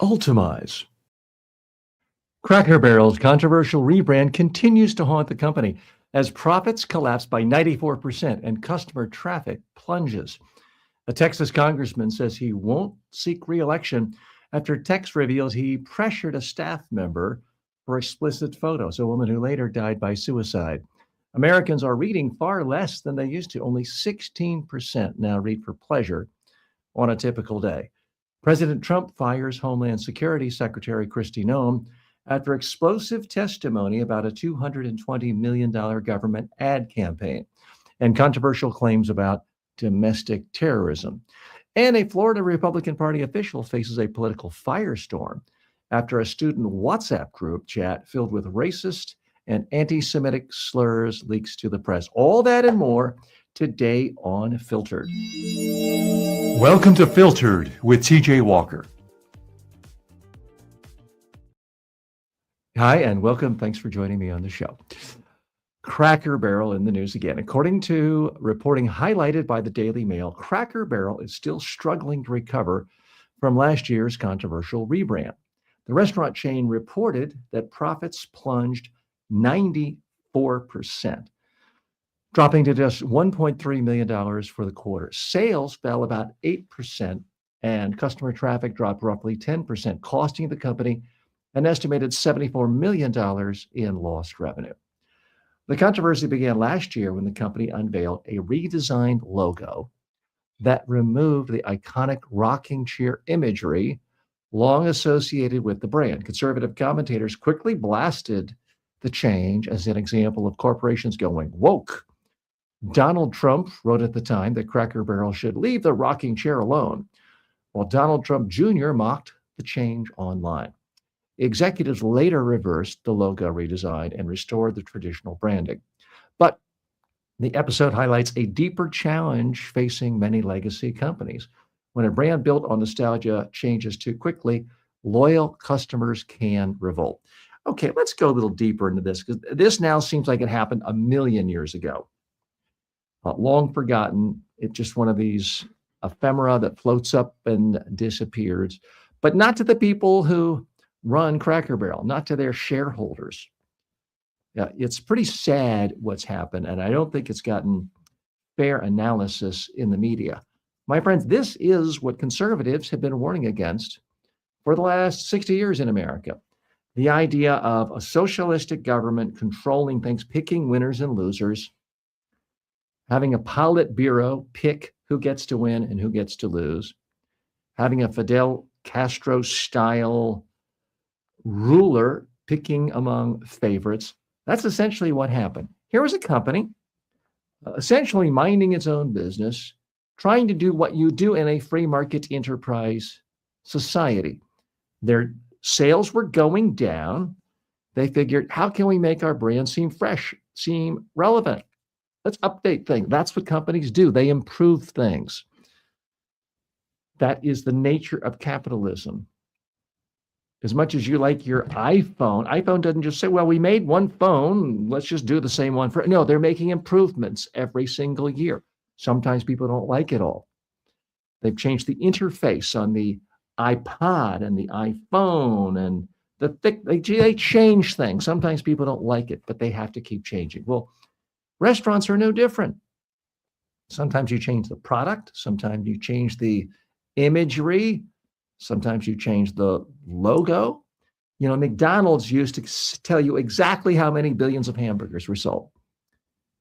Ultimize. Cracker Barrel's controversial rebrand continues to haunt the company as profits collapse by 94% and customer traffic plunges. A Texas congressman says he won't seek re-election after text reveals he pressured a staff member for explicit photos, a woman who later died by suicide. Americans are reading far less than they used to. Only 16% now read for pleasure on a typical day. President Trump fires Homeland Security Secretary Kristi Noem after explosive testimony about a $220 million government ad campaign and controversial claims about domestic terrorism. And a Florida Republican Party official faces a political firestorm after a student WhatsApp group chat filled with racist and anti-Semitic slurs leaks to the press. All that and more today on Filtered. Welcome to Filtered with TJ Walker. Hi, and welcome. Thanks for joining me on the show. Cracker Barrel in the news again. According to reporting highlighted by the Daily Mail, Cracker Barrel is still struggling to recover from last year's controversial rebrand. The restaurant chain reported that profits plunged 94%, dropping to just $1.3 million for the quarter. Sales fell about 8%, and customer traffic dropped roughly 10%, costing the company an estimated $74 million in lost revenue. The controversy began last year when the company unveiled a redesigned logo that removed the iconic rocking chair imagery long associated with the brand. Conservative commentators quickly blasted the change as an example of corporations going woke. Donald Trump wrote at the time that Cracker Barrel should leave the rocking chair alone, while Donald Trump Jr. mocked the change online. Executives later reversed the logo redesign and restored the traditional branding. But the episode highlights a deeper challenge facing many legacy companies. When a brand built on nostalgia changes too quickly, loyal customers can revolt. Okay, let's go a little deeper into this, because this now seems like it happened a million years ago. Long forgotten. It's just one of these ephemera that floats up and disappears, but not to the people who run Cracker Barrel, not to their shareholders. It's pretty sad what's happened, and I don't think it's gotten fair analysis in the media. My friends, this is what conservatives have been warning against for the last 60 years in America. The idea of a socialistic government controlling things, picking winners and losers, having a Politburo pick who gets to win and who gets to lose, having a Fidel Castro-style ruler picking among favorites. That's essentially what happened. Here was a company essentially minding its own business, trying to do what you do in a free market enterprise society. Their sales were going down. They figured, how can we make our brand seem fresh, seem relevant? Let's update things. That's what companies do. They improve things. That is the nature of capitalism. As much as you like your iPhone doesn't just say, well, we made one phone, let's just do the same one for, no, they're making improvements every single year. Sometimes people don't like it all. They've changed the interface on the iPod and the iPhone and they change things. Sometimes people don't like it, but they have to keep changing. Well, restaurants are no different. Sometimes you change the product. Sometimes you change the imagery. Sometimes you change the logo. You know, McDonald's used to tell you exactly how many billions of hamburgers were sold.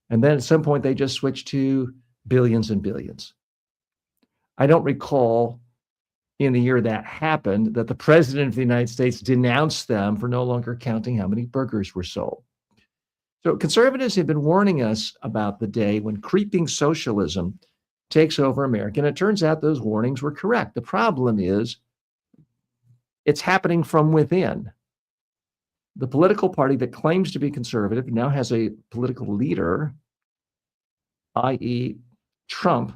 And then at some point, they just switched to billions and billions. I don't recall in the year that happened that the president of the United States denounced them for no longer counting how many burgers were sold. So conservatives have been warning us about the day when creeping socialism takes over America. And it turns out those warnings were correct. The problem is it's happening from within. The political party that claims to be conservative now has a political leader, i.e. Trump,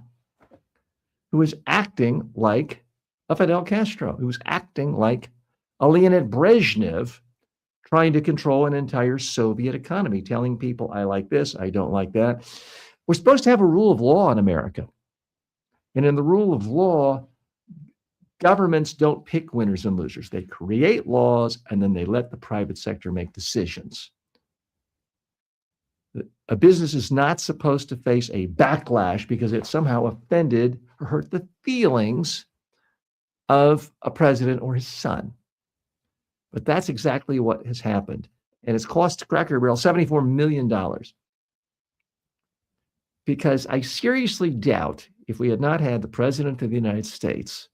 who is acting like a Fidel Castro, who's acting like a Leonid Brezhnev, trying to control an entire Soviet economy, telling people, I like this, I don't like that. We're supposed to have a rule of law in America. And in the rule of law, Governments don't pick winners and losers. They create laws and then they let the private sector make decisions. A business is not supposed to face a backlash because it somehow offended or hurt the feelings of a president or his son. But that's exactly what has happened. And it's cost Cracker Barrel $74 million. Because I seriously doubt if we had not had the president of the United States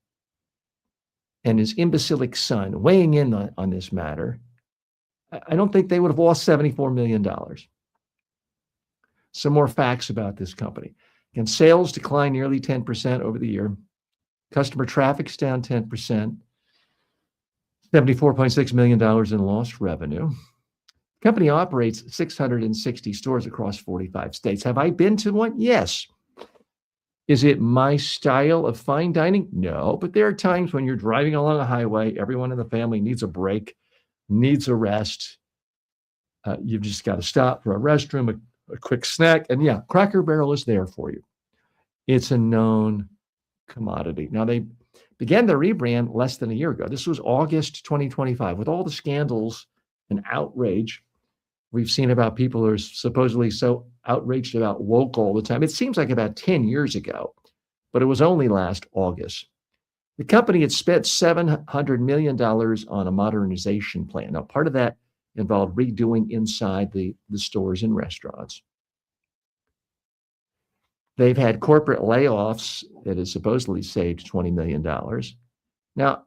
and his imbecilic son weighing in on this matter, I don't think they would have lost $74 million. Some more facts about this company. Again, sales declined nearly 10% over the year. Customer traffic's down 10%. $74.6 million in lost revenue. The company operates 660 stores across 45 states. Have I been to one? Yes. Is it my style of fine dining? No, but there are times when you're driving along a highway, everyone in the family needs a break, needs a rest. You've just got to stop for a restroom, a quick snack, and yeah, Cracker Barrel is there for you. It's a known commodity. Now, they began their rebrand less than a year ago. This was August 2025. With all the scandals and outrage we've seen about people who are supposedly so outraged about woke all the time, it seems like about 10 years ago, but it was only last August. The company had spent $700 million on a modernization plan. Now, part of that involved redoing inside the stores and restaurants. They've had corporate layoffs that has supposedly saved $20 million. Now,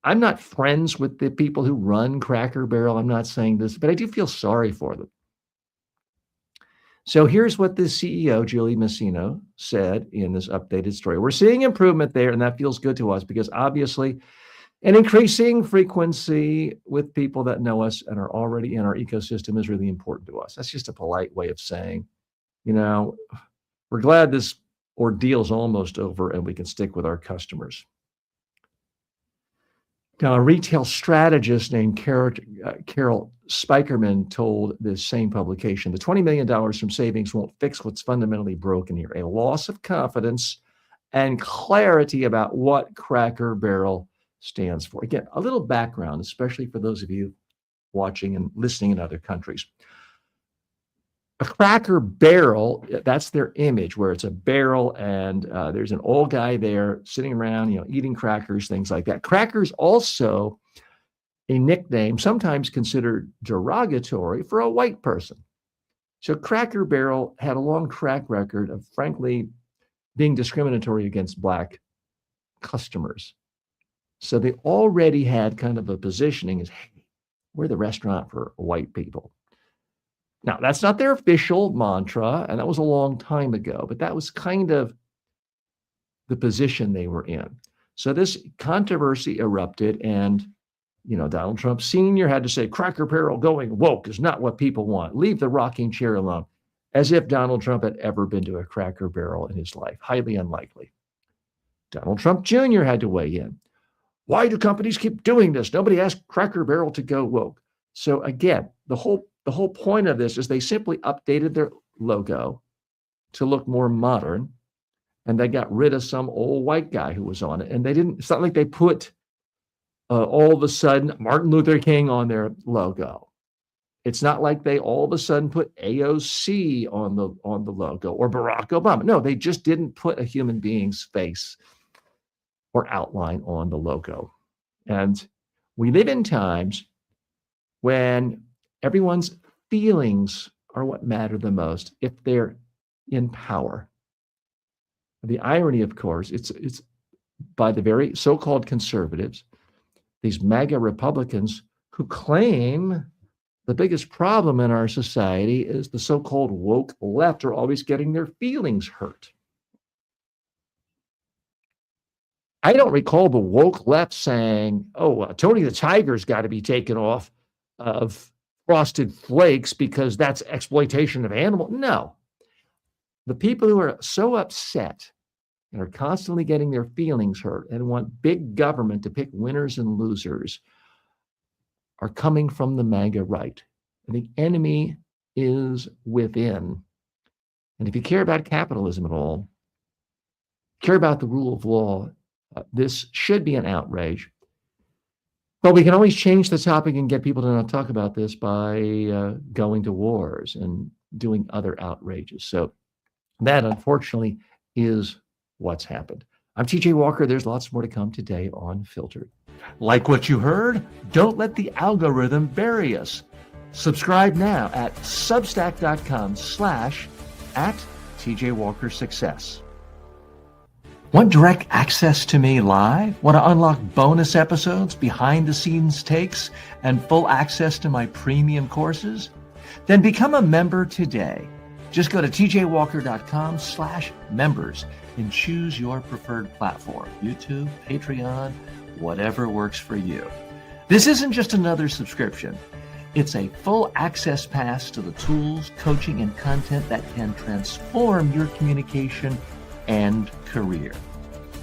I'm not friends with the people who run Cracker Barrel. I'm not saying this, but I do feel sorry for them. So here's what the CEO, Julie Masino, said in this updated story. We're seeing improvement there, and that feels good to us because obviously an increasing frequency with people that know us and are already in our ecosystem is really important to us. That's just a polite way of saying, we're glad this ordeal's almost over and we can stick with our customers. Now, a retail strategist named Carol Spikerman told this same publication, the $20 million from savings won't fix what's fundamentally broken here, a loss of confidence and clarity about what Cracker Barrel stands for. Again, a little background, especially for those of you watching and listening in other countries. A Cracker Barrel, that's their image, where it's a barrel and there's an old guy there sitting around, eating crackers, things like that. Crackers also a nickname, sometimes considered derogatory for a white person. So Cracker Barrel had a long track record of, frankly, being discriminatory against Black customers. So they already had kind of a positioning as, hey, we're the restaurant for white people. Now, that's not their official mantra, and that was a long time ago, but that was kind of the position they were in. So this controversy erupted, and, Donald Trump Sr. had to say, Cracker Barrel going woke is not what people want. Leave the rocking chair alone. As if Donald Trump had ever been to a Cracker Barrel in his life. Highly unlikely. Donald Trump Jr. had to weigh in. Why do companies keep doing this? Nobody asked Cracker Barrel to go woke. So again, the whole point of this is they simply updated their logo to look more modern, and they got rid of some old white guy who was on it. And it's not like they put all of a sudden Martin Luther King on their logo. It's not like they all of a sudden put AOC on the logo or Barack Obama. No, they just didn't put a human being's face or outline on the logo. And we live in times when everyone's feelings are what matter the most if they're in power. The irony, of course, it's by the very so-called conservatives, these MAGA Republicans who claim the biggest problem in our society is the so-called woke left are always getting their feelings hurt. I don't recall the woke left saying, Tony the Tiger's got to be taken off of Frosted Flakes because that's exploitation of animals. No. The people who are so upset and are constantly getting their feelings hurt and want big government to pick winners and losers are coming from the MAGA right. And the enemy is within. And if you care about capitalism at all, care about the rule of law, This should be an outrage. But we can always change the topic and get people to not talk about this by going to wars and doing other outrages. So that, unfortunately, is what's happened. I'm TJ Walker. There's lots more to come today on Filtered. Like what you heard? Don't let the algorithm bury us. Subscribe now at substack.com/@TJWalkerSuccess. Want direct access to me live? Want to unlock bonus episodes, behind the scenes takes, and full access to my premium courses? Then become a member today. Just go to tjwalker.com/members and choose your preferred platform, YouTube, Patreon, whatever works for you. This isn't just another subscription. It's a full access pass to the tools, coaching, and content that can transform your communication and career.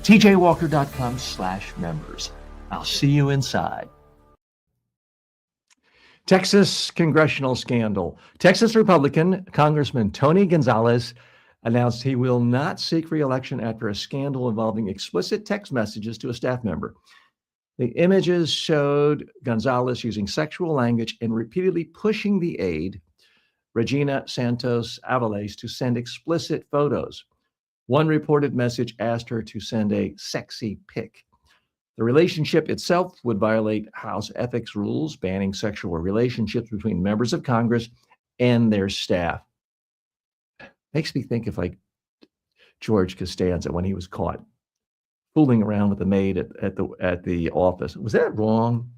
tjwalker.com/members. I'll see you inside. Texas congressional scandal. Texas Republican Congressman Tony Gonzalez announced he will not seek re-election after a scandal involving explicit text messages to a staff member. The images showed Gonzalez using sexual language and repeatedly pushing the aide, Regina Santos Aviles, to send explicit photos. One reported message asked her to send a sexy pic. The relationship itself would violate House ethics rules banning sexual relationships between members of Congress and their staff. Makes me think of like George Costanza when he was caught fooling around with the maid at the office. Was that wrong?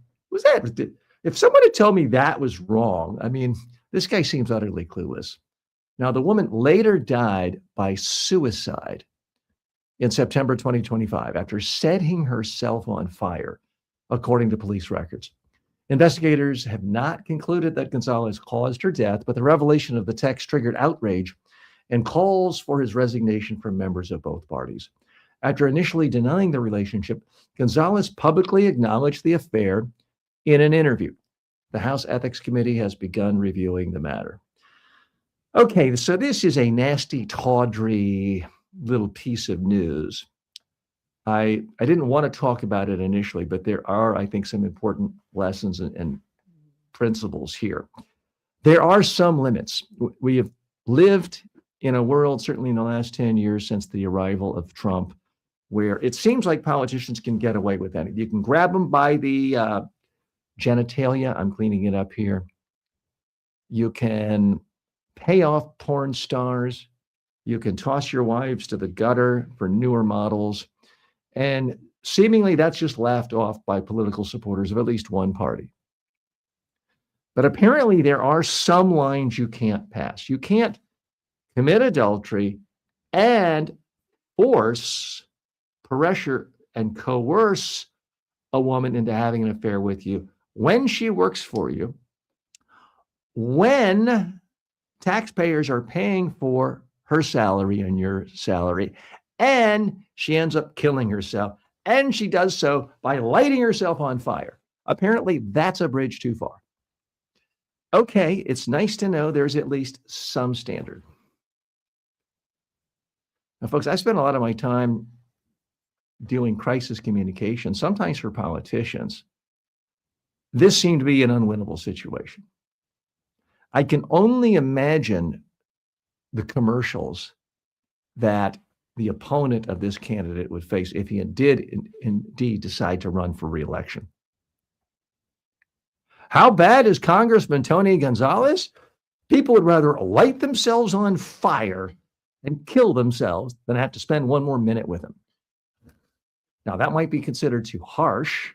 If someone had told me that was wrong, I mean, this guy seems utterly clueless. Now, the woman later died by suicide in September 2025 after setting herself on fire, according to police records. Investigators have not concluded that Gonzalez caused her death, but the revelation of the text triggered outrage and calls for his resignation from members of both parties. After initially denying the relationship, Gonzalez publicly acknowledged the affair in an interview. The House Ethics Committee has begun reviewing the matter. Okay, so this is a nasty, tawdry little piece of news. I didn't want to talk about it initially, but there are, I think, some important lessons and principles here. There are some limits. We have lived in a world, certainly in the last 10 years since the arrival of Trump, where it seems like politicians can get away with anything. You can grab them by the genitalia. I'm cleaning it up here. You can pay off porn stars. You can toss your wives to the gutter for newer models. And seemingly that's just laughed off by political supporters of at least one party. But apparently there are some lines you can't pass. You can't commit adultery and force, pressure, and coerce a woman into having an affair with you when she works for you, when taxpayers are paying for her salary and your salary, and she ends up killing herself, and she does so by lighting herself on fire. Apparently, that's a bridge too far. Okay, it's nice to know there's at least some standard. Now, folks, I spend a lot of my time doing crisis communication, sometimes for politicians. This seemed to be an unwinnable situation. I can only imagine the commercials that the opponent of this candidate would face if he did indeed decide to run for re-election. How bad is Congressman Tony Gonzalez? People would rather light themselves on fire and kill themselves than have to spend one more minute with him. Now, that might be considered too harsh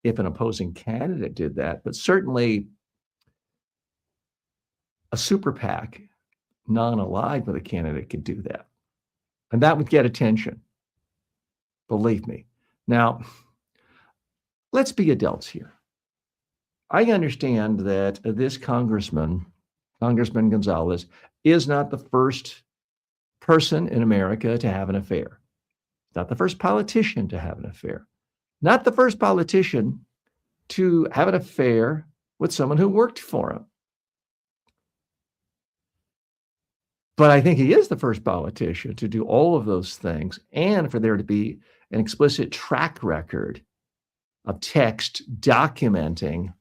if an opposing candidate did that, but certainly a super PAC non-aligned with a candidate could do that. And that would get attention. Believe me. Now, let's be adults here. I understand that this Congressman Gonzalez, is not the first person in America to have an affair. Not the first politician to have an affair. Not the first politician to have an affair with someone who worked for him. But I think he is the first politician to do all of those things and for there to be an explicit track record of text documenting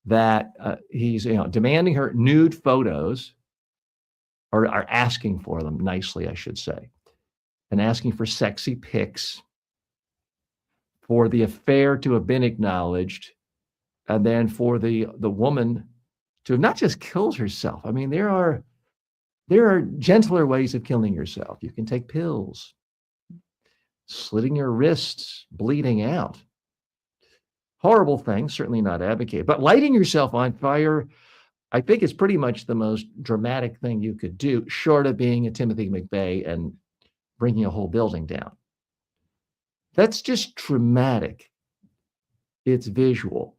that he's demanding her nude photos, or are asking for them nicely, I should say, and asking for sexy pics, for the affair to have been acknowledged, and then for the woman to have not just killed herself. I mean, there are gentler ways of killing yourself. You can take pills, slitting your wrists, bleeding out. Horrible thing, certainly not advocated. But lighting yourself on fire, I think, is pretty much the most dramatic thing you could do, short of being a Timothy McVeigh and bringing a whole building down. That's just traumatic. It's visual.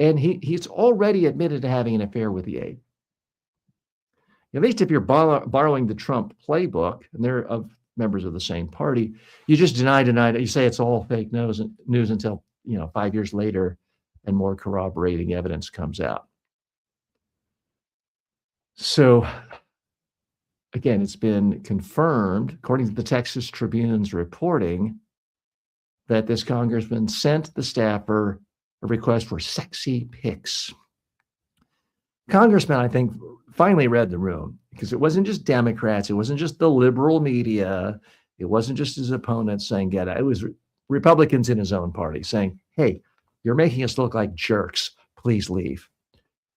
And he's already admitted to having an affair with the aide. At least if you're borrowing the Trump playbook, and they're members of the same party, you just deny it. You say it's all fake news until 5 years later and more corroborating evidence comes out. So again, it's been confirmed, according to the Texas Tribune's reporting, that this congressman sent the staffer a request for sexy pics. Congressman, I think, finally read the room, because it wasn't just Democrats, it wasn't just the liberal media, it wasn't just his opponents saying get out. It was Republicans in his own party saying, hey, you're making us look like jerks, please leave.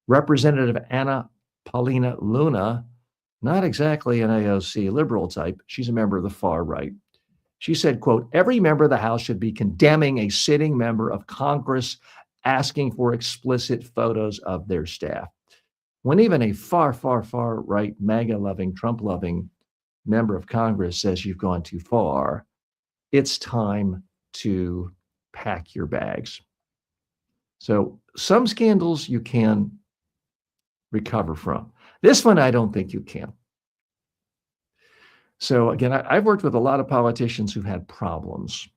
Representative Anna Paulina Luna, not exactly an AOC liberal type, she's a member of the far right. She said, quote, every member of the House should be condemning a sitting member of Congress asking for explicit photos of their staff. When even a far, far, far right, MAGA-loving, Trump-loving member of Congress says you've gone too far, it's time to pack your bags. So some scandals you can recover from. This one, I don't think you can. So again, I've worked with a lot of politicians who've had problems,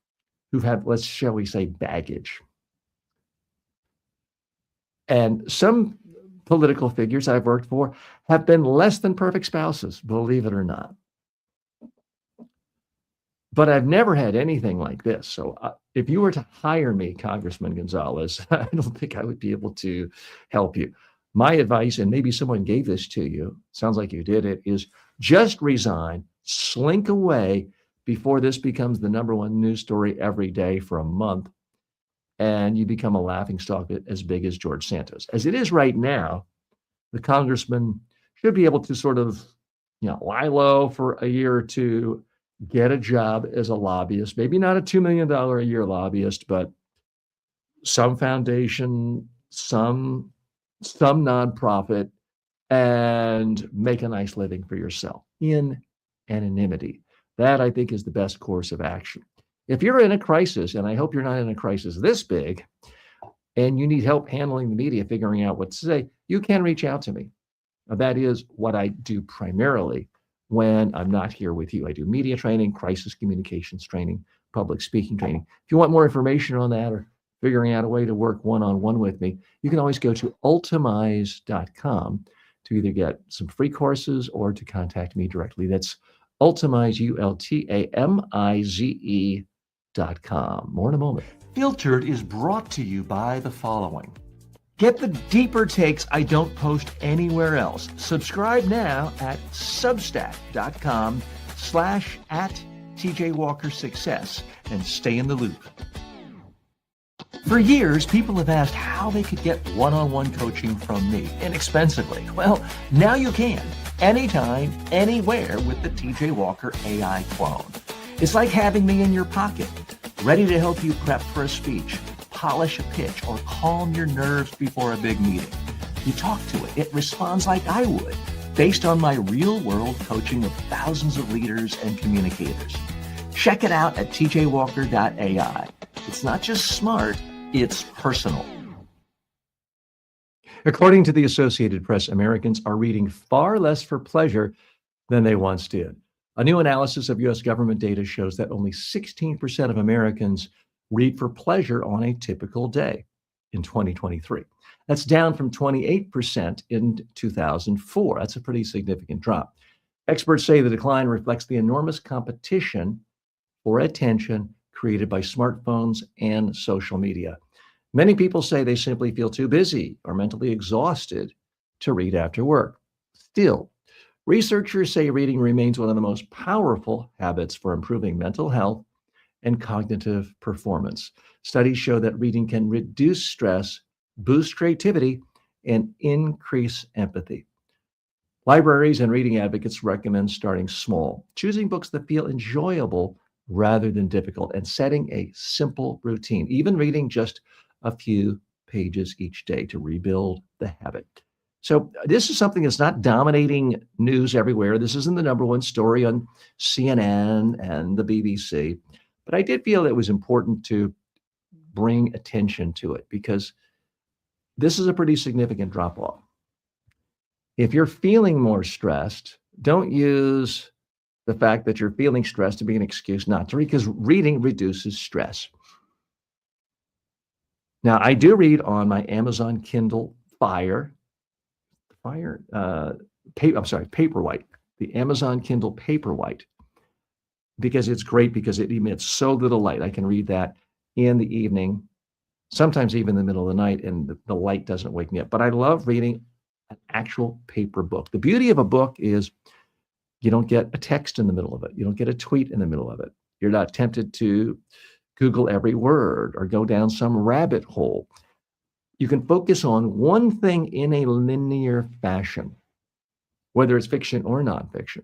who've had, shall we say, baggage. And some political figures I've worked for have been less than perfect spouses, believe it or not. But I've never had anything like this. So if you were to hire me, Congressman Gonzalez, I don't think I would be able to help you. My advice, and maybe someone gave this to you, sounds like you did it, is just resign, slink away before this becomes the #1 news story every day for a month, and you become a laughingstock as big as George Santos. As it is right now, the congressman should be able to sort of, lie low for a year or two, get a job as a lobbyist, maybe not a $2 million a year lobbyist, but some foundation, some nonprofit, and make a nice living for yourself in anonymity. That, I think, is the best course of action. If you're in a crisis, and I hope you're not in a crisis this big, and you need help handling the media, figuring out what to say, you can reach out to me. That is what I do primarily when I'm not here with you. I do media training, crisis communications training, public speaking training. If you want more information on that, or figuring out a way to work one-on-one with me, you can always go to ultimize.com to either get some free courses or to contact me directly. That's Ultimize, ULTAMIZE.com. More in a moment. Filtered is brought to you by the following. Get the deeper takes I don't post anywhere else. Subscribe now at substack.com/@TJWalkerSuccess and stay in the loop. For years, people have asked how they could get one-on-one coaching from me inexpensively. Well, now you can, anytime, anywhere with the TJ Walker AI clone. It's like having me in your pocket, ready to help you prep for a speech, polish a pitch, or calm your nerves before a big meeting. You talk to it, it responds like I would, based on my real-world coaching of thousands of leaders and communicators. Check it out at tjwalker.ai. It's not just smart, it's personal. According to the Associated Press, Americans are reading far less for pleasure than they once did. A new analysis of U.S. government data shows that only 16% of Americans read for pleasure on a typical day in 2023. That's down from 28% in 2004. That's a pretty significant drop. Experts say the decline reflects the enormous competition for attention created by smartphones and social media. Many people say they simply feel too busy or mentally exhausted to read after work. Still, researchers say reading remains one of the most powerful habits for improving mental health and cognitive performance. Studies show that reading can reduce stress, boost creativity, and increase empathy. Libraries and reading advocates recommend starting small, choosing books that feel enjoyable rather than difficult, and setting a simple routine, even reading just a few pages each day to rebuild the habit. So, this is something that's not dominating news everywhere. This isn't the number one story on CNN and the BBC, but I did feel it was important to bring attention to it because this is a pretty significant drop off. If you're feeling more stressed, don't use the fact that you're feeling stressed to be an excuse not to read, because reading reduces stress. Now, I do read on my Amazon Kindle Paperwhite, the Amazon Kindle Paperwhite, because it's great because it emits so little light. I can read that in the evening, sometimes even in the middle of the night, and the light doesn't wake me up. But I love reading an actual paper book. The beauty of a book is you don't get a text in the middle of it. You don't get a tweet in the middle of it. You're not tempted to Google every word or go down some rabbit hole. You can focus on one thing in a linear fashion, whether it's fiction or nonfiction.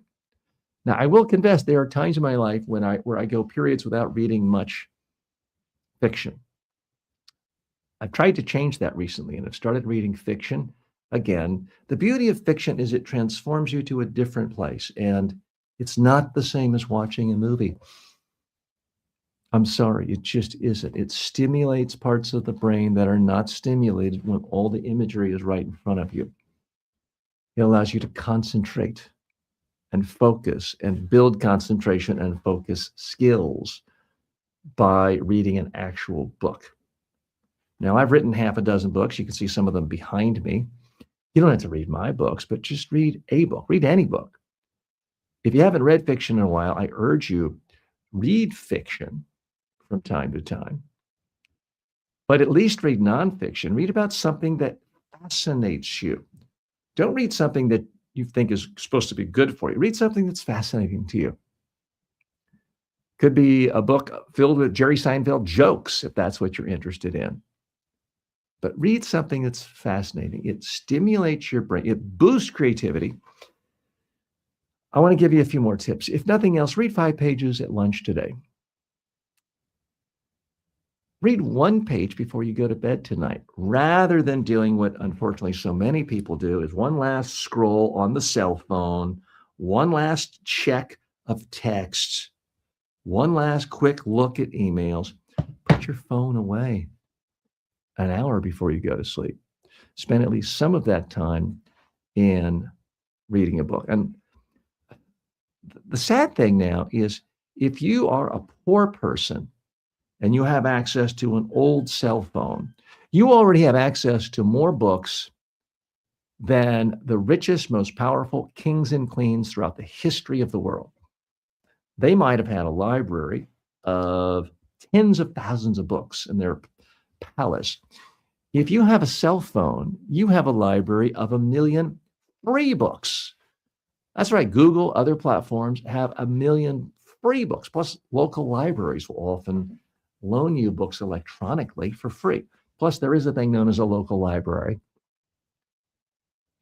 Now, I will confess there are times in my life where I go periods without reading much fiction. I've tried to change that recently and I've started reading fiction again. The beauty of fiction is it transforms you to a different place, and it's not the same as watching a movie. I'm sorry, it just isn't. It stimulates parts of the brain that are not stimulated when all the imagery is right in front of you. It allows you to concentrate and focus and build concentration and focus skills by reading an actual book. Now, I've written half a dozen books. You can see some of them behind me. You don't have to read my books, but just read a book. Read any book. If you haven't read fiction in a while, I urge you, read fiction from time to time, but at least read nonfiction. Read about something that fascinates you. Don't read something that you think is supposed to be good for you. Read something that's fascinating to you. Could be a book filled with Jerry Seinfeld jokes, if that's what you're interested in. But read something that's fascinating. It stimulates your brain. It boosts creativity. I want to give you a few more tips. If nothing else, read 5 pages at lunch today. Read 1 page before you go to bed tonight, rather than doing what unfortunately so many people do, is one last scroll on the cell phone, one last check of texts, one last quick look at emails. Put your phone away an hour before you go to sleep. Spend at least some of that time in reading a book. And the sad thing now is if you are a poor person and you have access to an old cell phone, you already have access to more books than the richest, most powerful kings and queens throughout the history of the world. They might have had a library of tens of thousands of books in their palace. If you have a cell phone, you have a library of 1 million free books. That's right. Google, other platforms have 1 million free books. Plus, local libraries will often loan you books electronically for free. Plus, there is a thing known as a local library,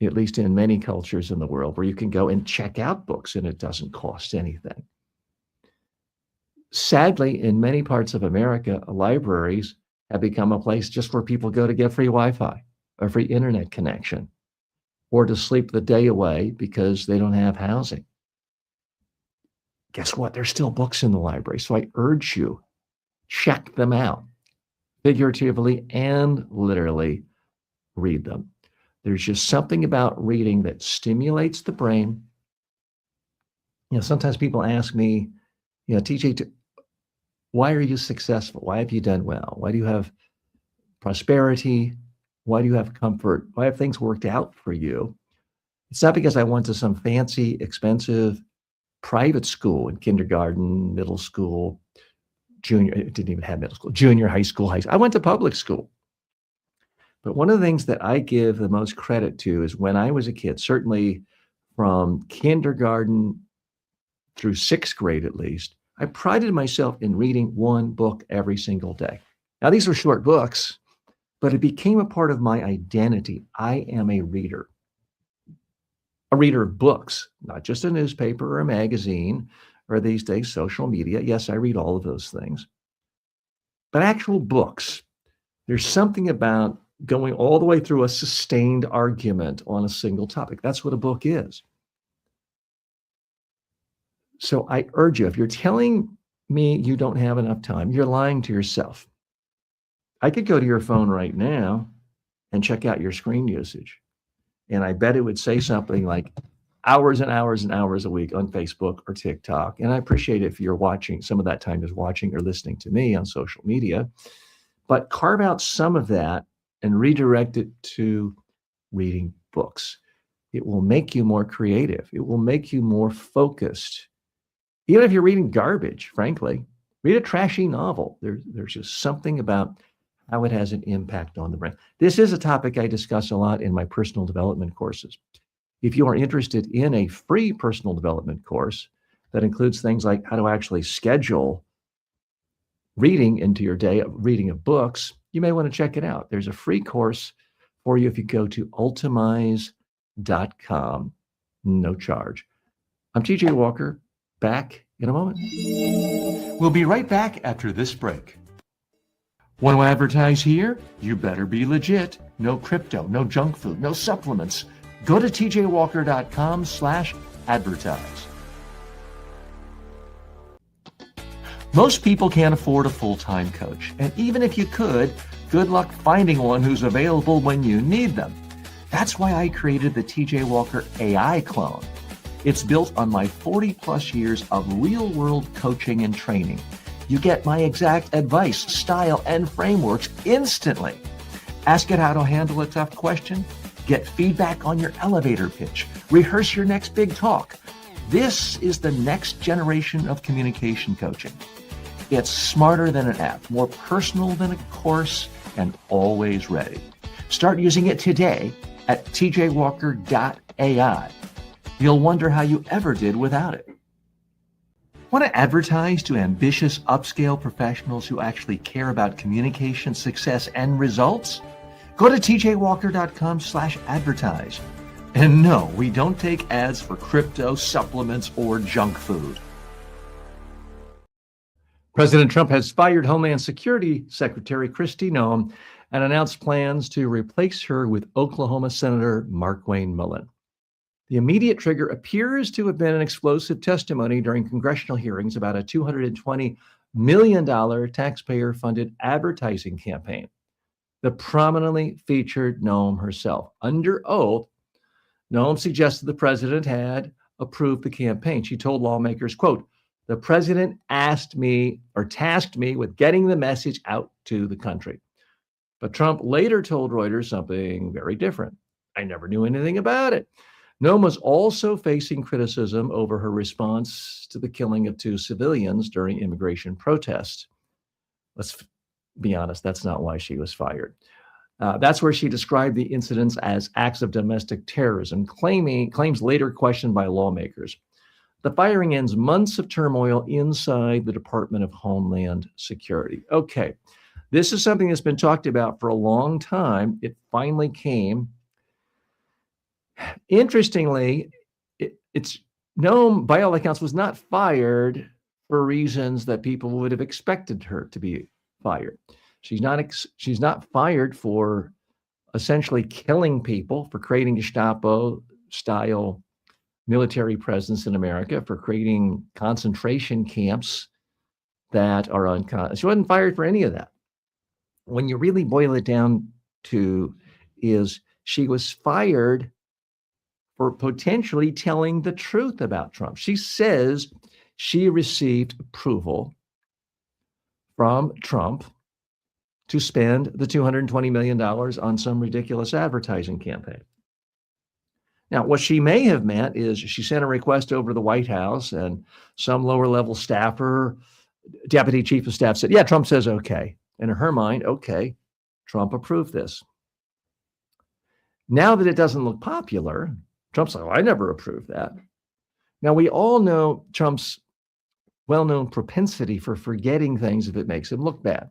at least in many cultures in the world, where you can go and check out books and it doesn't cost anything. Sadly, in many parts of America, libraries have become a place just where people go to get free Wi-Fi, a free internet connection, or to sleep the day away because they don't have housing. Guess what? There's still books in the library. So I urge you, check them out, figuratively and literally read them. There's just something about reading that stimulates the brain. Sometimes people ask me, TJ, why are you successful? Why have you done well? Why do you have prosperity? Why do you have comfort? Why have things worked out for you? It's not because I went to some fancy, expensive private school in kindergarten, middle school, junior, it didn't even have middle school, junior high school, I went to public school. But one of the things that I give the most credit to is when I was a kid, certainly from kindergarten through sixth grade at least, I prided myself in reading one book every single day. Now, these were short books, but it became a part of my identity. I am a reader of books, not just a newspaper or a magazine, or these days, social media. Yes, I read all of those things. But actual books, there's something about going all the way through a sustained argument on a single topic. That's what a book is. So I urge you, if you're telling me you don't have enough time, you're lying to yourself. I could go to your phone right now and check out your screen usage. And I bet it would say something like hours and hours and hours a week on Facebook or TikTok. And I appreciate it if you're watching, some of that time is watching or listening to me on social media. But carve out some of that and redirect it to reading books. It will make you more creative. It will make you more focused. Even if you're reading garbage, frankly, read a trashy novel. There's just something about how it has an impact on the brain. This is a topic I discuss a lot in my personal development courses. If you are interested in a free personal development course that includes things like how to actually schedule reading into your day, reading of books, you may want to check it out. There's a free course for you if you go to ultimize.com, no charge. I'm TJ Walker, back in a moment. We'll be right back after this break. Want to advertise here? You better be legit. No crypto, no junk food, no supplements. Go to tjwalker.com/advertise. Most people can't afford a full-time coach. And even if you could, good luck finding one who's available when you need them. That's why I created the TJ Walker AI clone. It's built on my 40-plus years of real-world coaching and training. You get my exact advice, style, and frameworks instantly. Ask it how to handle a tough question. Get feedback on your elevator pitch. Rehearse your next big talk. This is the next generation of communication coaching. It's smarter than an app, more personal than a course, and always ready. Start using it today at tjwalker.ai. You'll wonder how you ever did without it. Want to advertise to ambitious upscale professionals who actually care about communication, success, and results? Go to tjwalker.com/advertise. And no, we don't take ads for crypto, supplements, or junk food. President Trump has fired Homeland Security Secretary Kristi Noem and announced plans to replace her with Oklahoma Senator Markwayne Mullin. The immediate trigger appears to have been an explosive testimony during congressional hearings about a $220 million taxpayer-funded advertising campaign that prominently featured Noem herself. Under oath, Noem suggested the president had approved the campaign. She told lawmakers, quote, "The president asked me or tasked me with getting the message out to the country." But Trump later told Reuters something very different. "I never knew anything about it." Noem was also facing criticism over her response to the killing of 2 civilians during immigration protests. Let's be honest, that's not why she was fired. That's where she described the incidents as acts of domestic terrorism, claims later questioned by lawmakers. The firing ends months of turmoil inside the Department of Homeland Security. Okay, this is something that's been talked about for a long time. It finally came. Interestingly, it's Noem, by all accounts, was not fired for reasons that people would have expected her to be fired. She's not fired for essentially killing people, for creating Gestapo-style military presence in America, for creating concentration camps that are unconscious. She wasn't fired for any of that. When you really boil it down to is she was fired for potentially telling the truth about Trump. She says she received approval from Trump to spend the $220 million on some ridiculous advertising campaign. Now, what she may have meant is she sent a request over to the White House and some lower level staffer deputy chief of staff said, yeah, Trump says okay. And in her mind, okay, Trump approved this. Now that it doesn't look popular, Trump's like, oh, I never approved that. Now, we all know Trump's well-known propensity for forgetting things if it makes him look bad,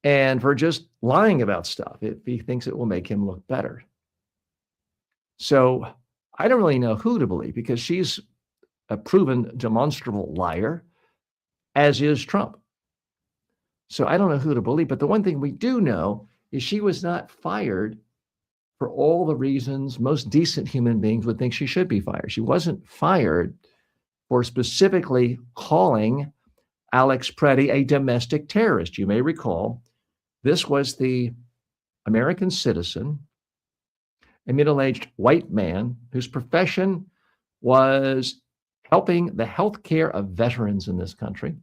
and for just lying about stuff if he thinks it will make him look better. So I don't really know who to believe, because she's a proven demonstrable liar, as is Trump. So I don't know who to believe, but the one thing we do know is she was not fired for all the reasons most decent human beings would think she should be fired. She wasn't fired for specifically calling Alex Preddy a domestic terrorist. You may recall, this was the American citizen, a middle-aged white man whose profession was helping the health care of veterans in this country,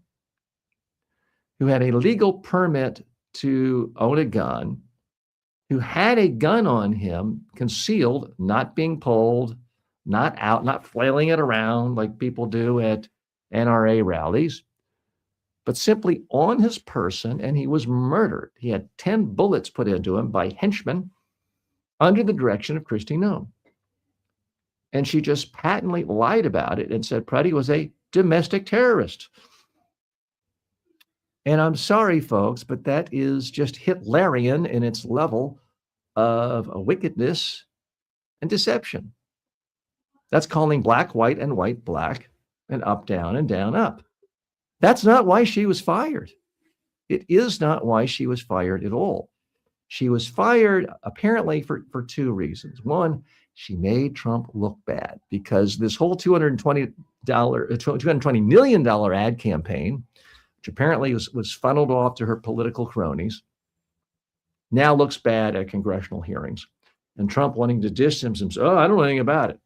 who had a legal permit to own a gun, who had a gun on him, concealed, not being pulled, not out, not flailing it around like people do at NRA rallies, but simply on his person, and he was murdered. He had 10 bullets put into him by henchmen under the direction of Kristi Noem. And she just patently lied about it and said Preddy was a domestic terrorist. And I'm sorry, folks, but that is just Hitlerian in its level of wickedness and deception. That's calling black white and white black, and up down and down up. That's not why she was fired. It is not why she was fired at all. She was fired apparently for two reasons. She made Trump look bad, because this whole $220 million ad campaign, which apparently was funneled off to her political cronies, now looks bad at congressional hearings. And Trump wanting to distance himself, oh, I don't know anything about it.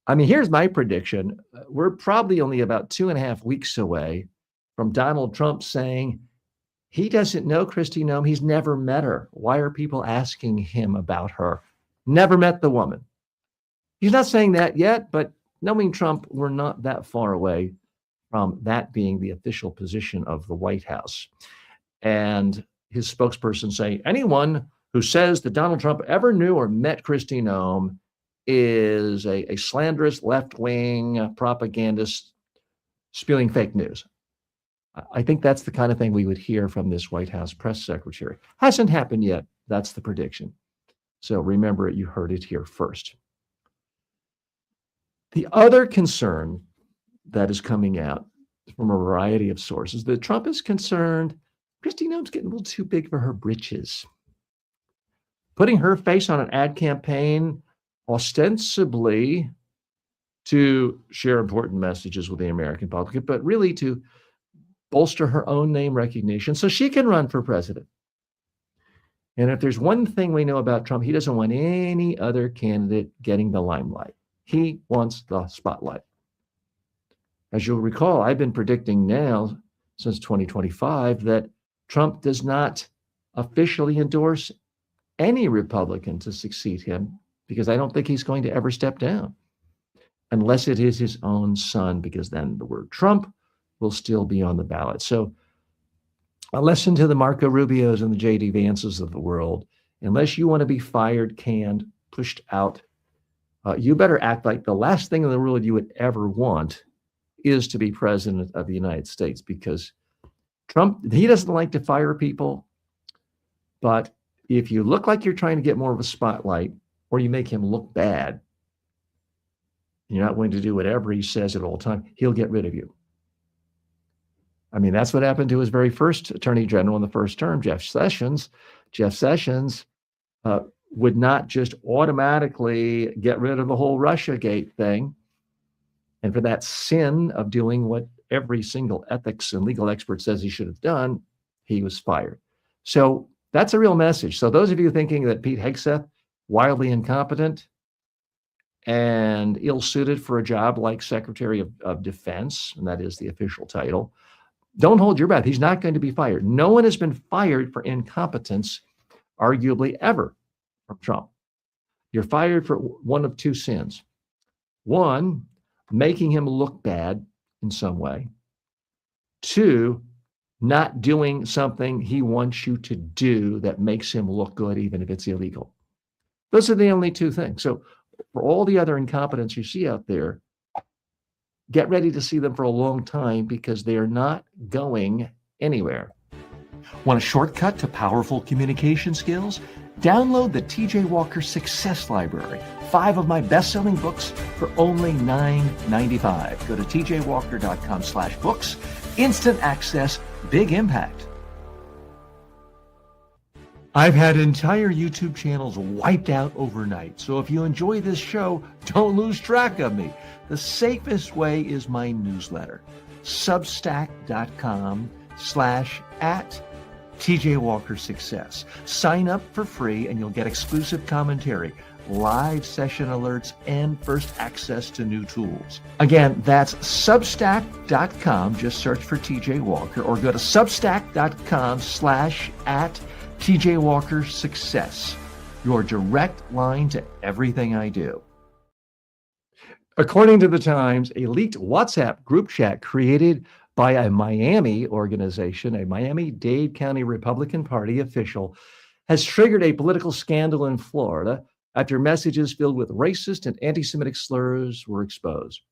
I mean, here's my prediction. We're probably only about 2.5 weeks away from Donald Trump saying he doesn't know Kristi Noem. He's never met her. Why are people asking him about her? Never met the woman. He's not saying that yet, but knowing Trump, we're not that far away from that being the official position of the White House. And his spokesperson saying anyone who says that Donald Trump ever knew or met Kristi Noem is a slanderous left-wing propagandist spewing fake news. I think that's the kind of thing we would hear from this White House press secretary. Hasn't happened yet. That's the prediction. So remember it, you heard it here first. The other concern that is coming out from a variety of sources, that Trump is concerned Kristi Noem's getting a little too big for her britches. Putting her face on an ad campaign ostensibly to share important messages with the American public, but really to bolster her own name recognition so she can run for president. And if there's one thing we know about Trump, he doesn't want any other candidate getting the limelight. He wants the spotlight. As you'll recall, I've been predicting now since 2025 that Trump does not officially endorse any Republican to succeed him, because I don't think he's going to ever step down unless it is his own son, because then the word Trump will still be on the ballot. So a lesson to the Marco Rubios and the J.D. Vances of the world: unless you want to be fired, canned, pushed out, you better act like the last thing in the world you would ever want is to be president of the United States, because Trump, he doesn't like to fire people, but if you look like you're trying to get more of a spotlight, or you make him look bad, you're not going to do whatever he says at all times, he'll get rid of you. I mean, that's what happened to his very first attorney general in the first term, Jeff Sessions. Jeff Sessions would not just automatically get rid of the whole Russiagate thing. And for that sin of doing what every single ethics and legal expert says he should have done, he was fired. So that's a real message. So those of you thinking that Pete Hegseth, wildly incompetent and ill-suited for a job like Secretary of Defense, and that is the official title, don't hold your breath. He's not going to be fired. No one has been fired for incompetence, arguably ever, from Trump. You're fired for one of two sins. One, making him look bad in some way. to not doing something he wants you to do that makes him look good, even if it's illegal. Those are the only two things. So for all the other incompetence you see out there, get ready to see them for a long time because they are not going anywhere. Want a shortcut to powerful communication skills? Download the TJ Walker Success Library, 5 of my best-selling books for only $9.95. Go to tjwalker.com/books. Instant access, big impact. I've had entire YouTube channels wiped out overnight, so if you enjoy this show, don't lose track of me. The safest way is my newsletter, substack.com/@TJ Walker Success. Sign up for free and you'll get exclusive commentary, live session alerts, and first access to new tools. Again, that's substack.com. Just search for TJ Walker or go to substack.com/@TJ Walker Success. Your direct line to everything I do. According to the Times, a leaked WhatsApp group chat created by a Miami organization, a Miami-Dade County Republican Party official, has triggered a political scandal in Florida after messages filled with racist and anti-Semitic slurs were exposed.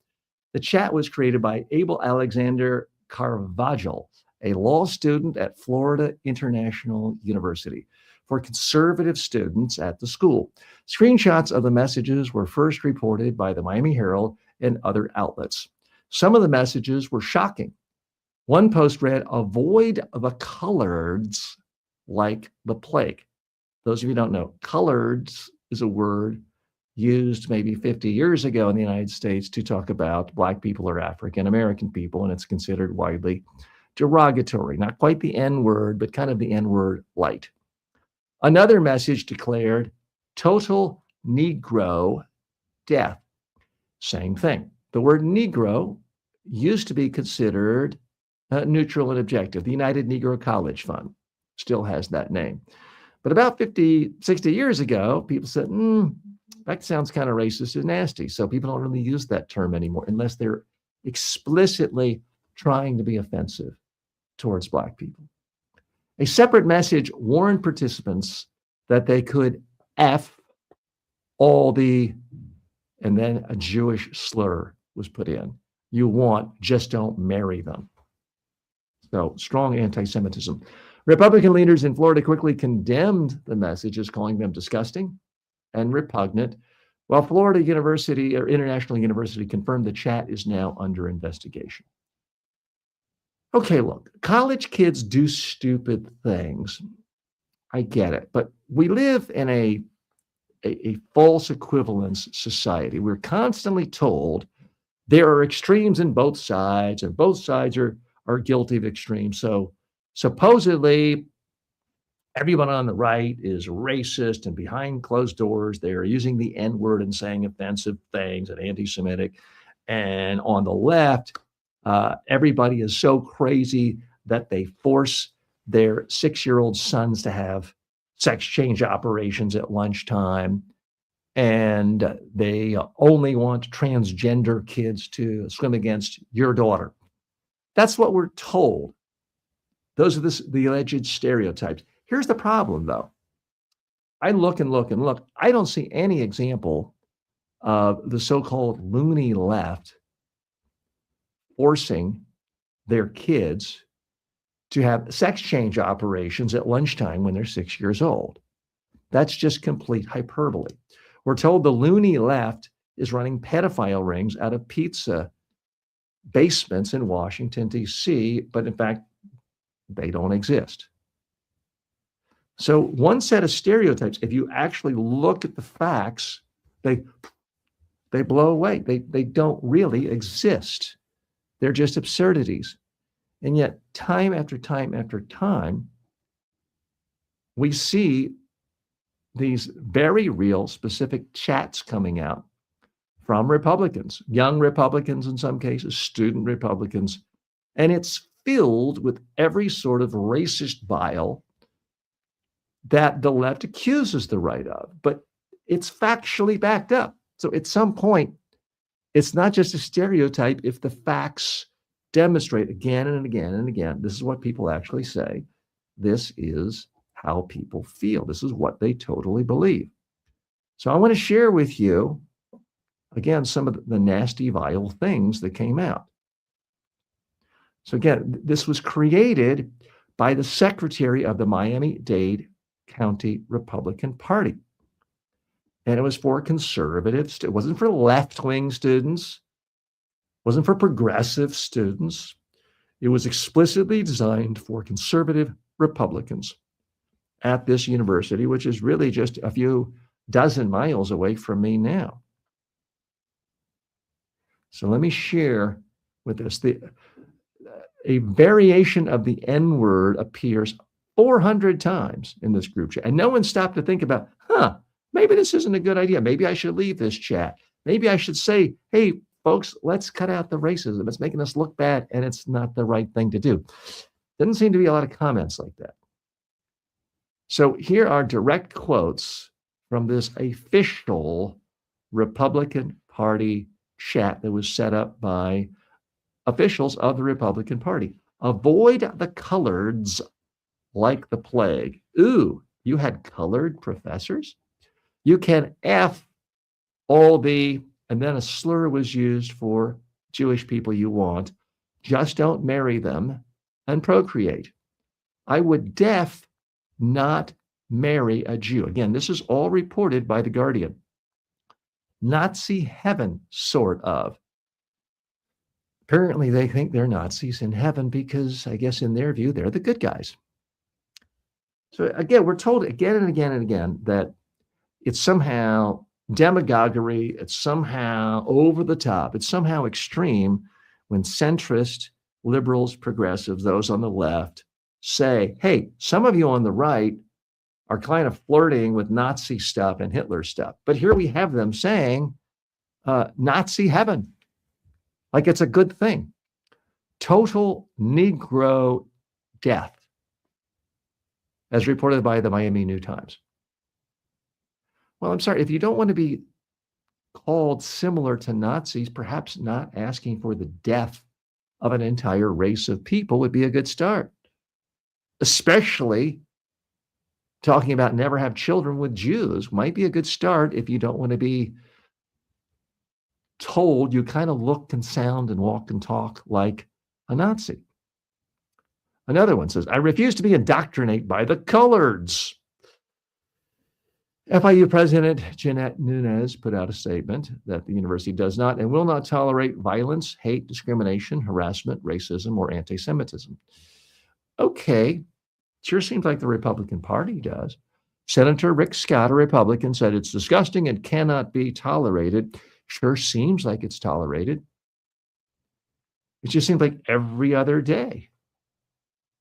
The chat was created by Abel Alexander Carvajal, a law student at Florida International University, for conservative students at the school. Screenshots of the messages were first reported by the Miami Herald and other outlets. Some of the messages were shocking. One post read, "Avoid the coloreds like the plague." Those of you who don't know, coloreds is a word used maybe 50 years ago in the United States to talk about Black people or African American people, and it's considered widely derogatory. Not quite the N word, but kind of the N word light. Another message declared total Negro death. Same thing. The word Negro used to be considered neutral and objective. The United Negro College Fund still has that name. But about 50, 60 years ago, people said, that sounds kind of racist and nasty. So people don't really use that term anymore unless they're explicitly trying to be offensive towards Black people. A separate message warned participants that they could F all the, and then a Jewish slur was put in. You want, just don't marry them. So strong anti-Semitism. Republican leaders in Florida quickly condemned the messages, calling them disgusting and repugnant, while Florida University or International University confirmed the chat is now under investigation. Okay, look, college kids do stupid things. I get it, but we live in a false equivalence society. We're constantly told there are extremes in both sides, and both sides are guilty of extremes. So supposedly, everyone on the right is racist, and behind closed doors, they are using the N-word and saying offensive things and anti-Semitic. And on the left, everybody is so crazy that they force their 6-year-old sons to have sex change operations at lunchtime. And they only want transgender kids to swim against your daughter. That's what we're told. Those are the alleged stereotypes. Here's the problem, though. I look and look and look. I don't see any example of the so-called loony left forcing their kids to have sex change operations at lunchtime when they're 6 years old. That's just complete hyperbole. We're told the loony left is running pedophile rings out of pizza basements in Washington, D.C., but in fact, they don't exist. So one set of stereotypes, if you actually look at the facts, they blow away. They don't really exist. They're just absurdities. And yet, time after time after time, we see these very real, specific chats coming out from Republicans, young Republicans in some cases, student Republicans, and it's filled with every sort of racist bile that the left accuses the right of, but it's factually backed up. So at some point, it's not just a stereotype if the facts demonstrate again and again and again, this is what people actually say. This is how people feel. This is what they totally believe. So I want to share with you, again, some of the nasty, vile things that came out. So again, this was created by the secretary of the Miami-Dade County Republican Party. And it was for conservatives. It wasn't for left-wing students. It wasn't for progressive students. It was explicitly designed for conservative Republicans at this university, which is really just a few dozen miles away from me now. So let me share with us. A variation of the N-word appears 400 times in this group chat. And no one stopped to think about, maybe this isn't a good idea. Maybe I should leave this chat. Maybe I should say, hey, folks, let's cut out the racism. It's making us look bad, and it's not the right thing to do. Doesn't seem to be a lot of comments like that. So here are direct quotes from this official Republican Party chat that was set up by officials of the Republican Party. Avoid the coloreds like the plague. Ooh, you had colored professors? You can F all the, and then a slur was used for Jewish people you want. Just don't marry them and procreate. I would not marry a Jew. Again, this is all reported by The Guardian. Nazi heaven, sort of. Apparently, they think they're Nazis in heaven because, I guess, in their view, they're the good guys. So again, we're told again and again and again that it's somehow demagoguery, it's somehow over the top, it's somehow extreme when centrist, liberals, progressives, those on the left say, hey, some of you on the right are kind of flirting with Nazi stuff and Hitler stuff. But here we have them saying Nazi heaven. Like it's a good thing. Total Negro death, as reported by the Miami New Times. Well, I'm sorry, if you don't want to be called similar to Nazis, perhaps not asking for the death of an entire race of people would be a good start. Especially talking about never have children with Jews might be a good start if you don't want to be told you kind of look and sound and walk and talk like a Nazi. Another one says, I refuse to be indoctrinated by the coloreds. FIU President Jeanette Nunez put out a statement that the university does not and will not tolerate violence, hate, discrimination, harassment, racism, or anti-Semitism. Okay, sure seems like the Republican Party does. Senator Rick Scott, a Republican, said it's disgusting and cannot be tolerated. Sure seems like it's tolerated. It just seems like every other day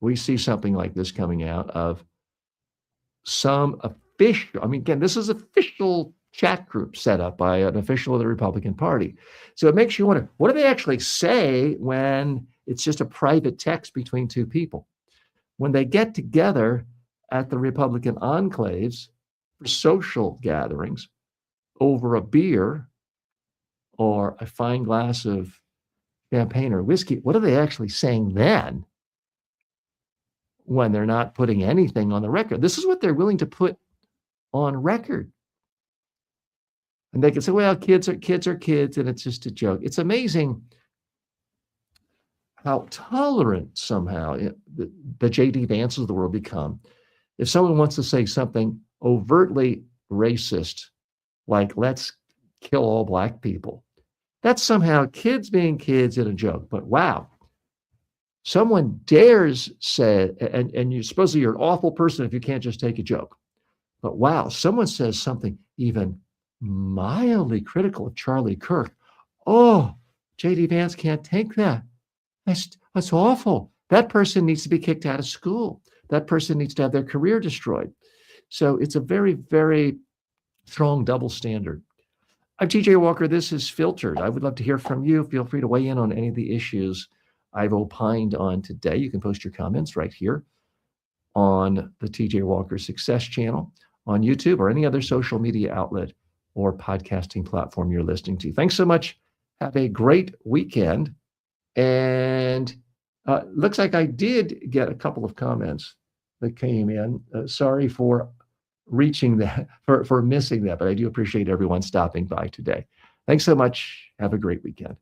we see something like this coming out of some official, I mean, again, this is official chat group set up by an official of the Republican Party. So it makes you wonder, what do they actually say when it's just a private text between two people? When they get together at the Republican enclaves for social gatherings over a beer or a fine glass of champagne or whiskey, what are they actually saying then when they're not putting anything on the record? This is what they're willing to put on record. And they can say, well, kids are kids, and it's just a joke. It's amazing how tolerant somehow the J.D. Vances of the world become. If someone wants to say something overtly racist, like let's kill all Black people, that's somehow kids being kids in a joke. But wow, someone dares say, and you supposedly you're an awful person if you can't just take a joke. But wow, someone says something even mildly critical of Charlie Kirk. Oh, J.D. Vance can't take that. That's awful. That person needs to be kicked out of school. That person needs to have their career destroyed. So it's a very, very strong double standard. I'm TJ Walker. This is Filtered. I would love to hear from you. Feel free to weigh in on any of the issues I've opined on today. You can post your comments right here on the TJ Walker Success Channel, on YouTube, or any other social media outlet or podcasting platform you're listening to. Thanks so much. Have a great weekend. And looks like I did get a couple of comments that came in. Sorry for reaching that, for missing that, but I do appreciate everyone stopping by today. Thanks so much. Have a great weekend.